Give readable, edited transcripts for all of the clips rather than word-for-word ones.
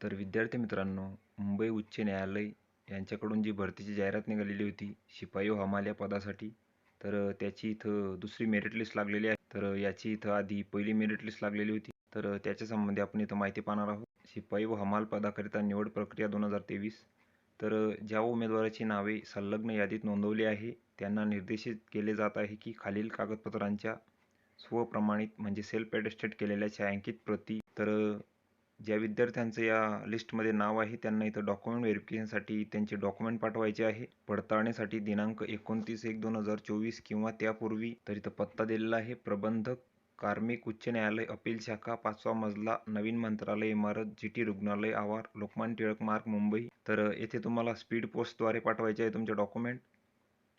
तर विद्यार्थी मित्रांनो, मुंबई उच्च न्यायालय यांच्याकडून जी भरतीची जाहिरात निघालेली होती शिपाई व हमाल या पदासाठी, तर त्याची इथं दुसरी मेरिट लिस्ट लागलेली आहे. तर याची इथं आधी पहिली मेरिट लिस्ट लागलेली होती. तर त्याच्या संबंधी आपण इथं माहिती पाहणार आहोत. शिपाई व हमाल पदाकरिता निवड प्रक्रिया 2023. तर ज्या उमेदवाराची नावे संलग्न यादीत नोंदवली आहे त्यांना निर्देशित केले जात आहे की खालील कागदपत्रांच्या स्वप्रमाणित म्हणजे सेल्फ अटेस्टेड केलेल्या छायांकित प्रती. तर ज्या विद्यार्थ्यांचं या लिस्टमध्ये नाव आहे त्यांना इथं डॉक्युमेंट व्हेरिफिकेशनसाठी त्यांचे डॉक्युमेंट पाठवायचे आहे. पडताळणीसाठी दिनांक 29/1/2024 किंवा त्यापूर्वी. तर इथं पत्ता दिलेला आहे प्रबंधक कार्मिक उच्च न्यायालय अपील शाखा 5वा मजला नवीन मंत्रालय इमारत GT रुग्णालय आवार लोकमान्य टिळक मार्ग मुंबई. तर येथे तुम्हाला स्पीड पोस्टद्वारे पाठवायचे आहे तुमचे डॉक्युमेंट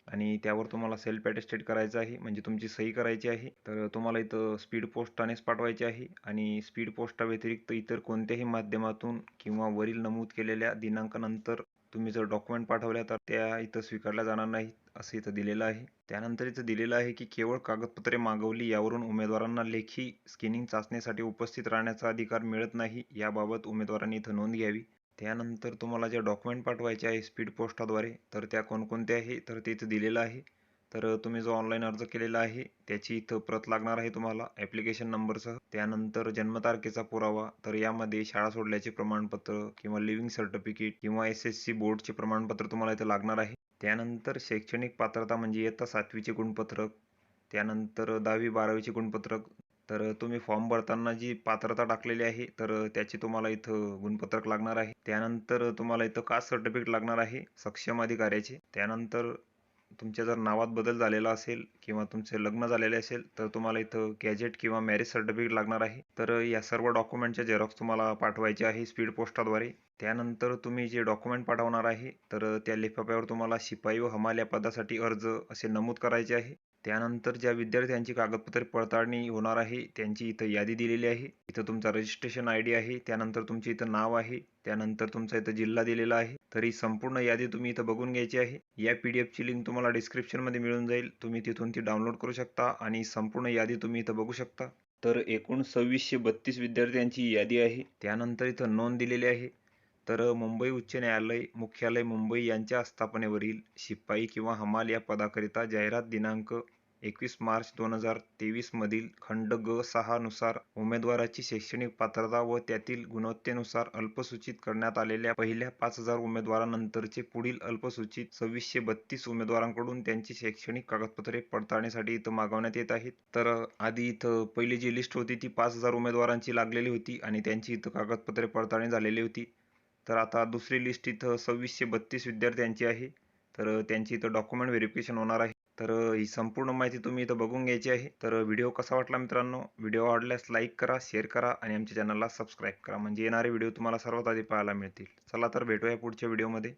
आणि त्यावर तुम्हाला सेल्फ अटेस्टेड करायचं आहे म्हणजे तुमची सही करायची आहे. तर तुम्हाला इथं स्पीड पोस्टानेच पाठवायचे आहे आणि स्पीड पोस्टा व्यतिरिक्त इतर कोणत्याही माध्यमातून किंवा वरील नमूद केलेल्या दिनांकानंतर तुम्ही जर डॉक्युमेंट पाठवल्या तर त्या इथं स्वीकारल्या जाणार नाहीत असं इथं दिलेलं आहे. त्यानंतर इथं दिलेलं आहे की केवळ कागदपत्रे मागवली यावरून उमेदवारांना लेखी स्क्रीनिंग चाचणीसाठी उपस्थित राहण्याचा अधिकार मिळत नाही. याबाबत उमेदवारांनी इथं नोंद घ्यावी. त्यानंतर तुम्हाला जे डॉक्युमेंट पाठवायचे आहे स्पीड पोस्टाद्वारे तर त्या कोणकोणत्या आहे तर ते इथं दिलेलं आहे. तर तुम्ही जो ऑनलाईन अर्ज केलेला आहे त्याची इथं प्रत लागणार आहे तुम्हाला ॲप्लिकेशन नंबरसह. त्यानंतर जन्मतारखेचा पुरावा, तर यामध्ये शाळा सोडल्याचे प्रमाणपत्र किंवा लिव्हिंग सर्टिफिकेट किंवा SSC बोर्डचे प्रमाणपत्र तुम्हाला इथं लागणार आहे. त्यानंतर शैक्षणिक पात्रता म्हणजे इयत्ता 7वीचे गुणपत्रक, त्यानंतर 10वी-12वीचे गुणपत्रक. तर तुम्ही फॉर्म भरताना जी पात्रता टाकलेली आहे तर त्याची तुम्हाला इथं गुणपत्रक लागणार आहे. त्यानंतर तुम्हाला इथं कास्ट सर्टिफिकेट लागणार आहे सक्षम अधिकाऱ्याचे. त्यानंतर तुमच्या जर नावात बदल झालेला असेल किंवा तुमचे लग्न झालेले असेल तर तुम्हाला इथं गॅजेट किंवा मॅरेज सर्टिफिकेट लागणार आहे. तर या सर्व डॉक्युमेंटचे झेरॉक्स तुम्हाला पाठवायचे आहे स्पीड पोस्टाद्वारे. त्यानंतर तुम्ही जे डॉक्युमेंट पाठवणार आहे तर त्या लिफाफ्यावर तुम्हाला शिपाई व हमाल या पदासाठी अर्ज असे नमूद करायचे आहे. त्यानंतर ज्या विद्यार्थ्यांची कागदपत्रे पडताळणी होणार आहे त्यांची इथं यादी दिलेली आहे. इथं तुमचा रजिस्ट्रेशन ID आहे, त्यानंतर तुमचे इथं नाव आहे, त्यानंतर तुमचा इथं जिल्हा दिलेला आहे. तर ही संपूर्ण यादी तुम्ही इथं बघून घ्यायची आहे. या PDFची लिंक तुम्हाला डिस्क्रिप्शनमध्ये मिळून जाईल. तुम्ही तिथून ती डाउनलोड करू शकता आणि संपूर्ण यादी तुम्ही इथं बघू शकता. तर एकूण 2632 विद्यार्थ्यांची यादी आहे. त्यानंतर इथं नोंद दिलेली आहे. तर मुंबई उच्च न्यायालय मुख्यालय मुंबई यांच्या आस्थापनेवरील शिपाई किंवा हमाल या पदाकरिता जाहिरात दिनांक 21 मार्च 2023 मधील खंड ग 6 नुसार उमेदवाराची शैक्षणिक पात्रता व त्यातील गुणवत्तेनुसार अल्पसूचित करण्यात आलेल्या पहिल्या 5000 उमेदवारांनंतरचे पुढील अल्पसूचित 2632 उमेदवारांकडून त्यांची शैक्षणिक कागदपत्रे पडताळणीसाठी इथं मागवण्यात येत आहेत. तर आधी इथं पहिली जी लिस्ट होती ती 5000 उमेदवारांची लागलेली होती आणि त्यांची इथं कागदपत्रे पडताळणी झालेली होती. तर आता दुसरी लिस्ट इथं 2632 विद्यार्थ्यांची आहे. तर त्यांची इथं डॉक्युमेंट व्हेरिफिकेशन होणार आहे. तर ही संपूर्ण माहिती तुम्ही इथं बघून घ्यायची आहे. तर व्हिडिओ कसा वाटला मित्रांनो, व्हिडिओ आवडल्यास लाईक करा, शेअर करा आणि आमच्या चॅनलला सबस्क्राईब करा म्हणजे येणारे व्हिडिओ तुम्हाला सर्वात आधी पाहायला मिळतील. चला तर भेटूया पुढच्या व्हिडिओमध्ये.